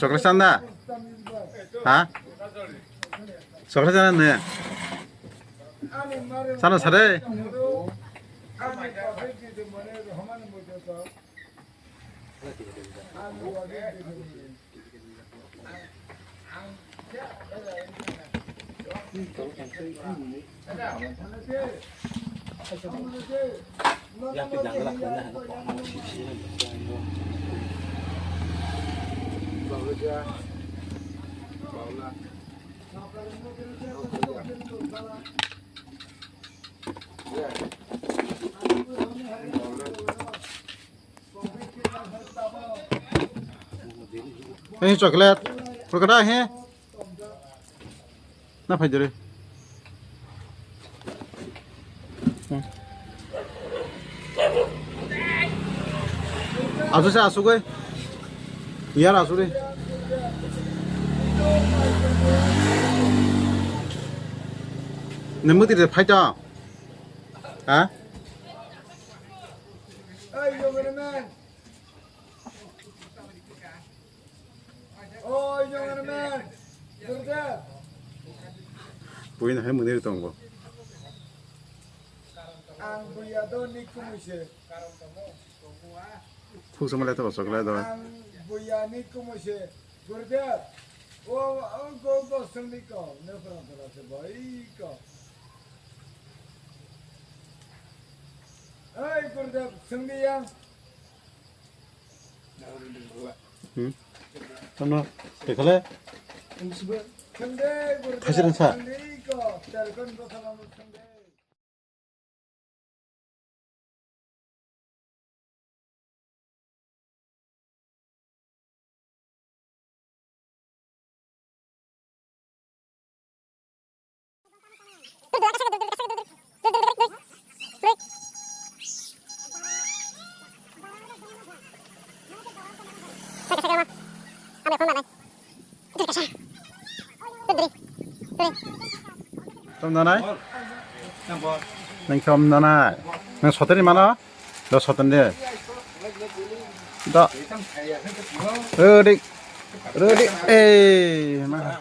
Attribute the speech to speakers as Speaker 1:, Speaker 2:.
Speaker 1: coklat sana, hah? Coklat sana nih, sana sare. Ini coklat, berkata he, apa jadi? Asu asu gue, iya asu deh. Nemu tidak pajak, ah? Bukan hanya menir tunggu. Fuk sama letak osok letak. Kamu dekale? 사실은 사. 좀 나나? 좀 나나? 너 서들이 많아? 너 서든데? 너 어디 에이 마.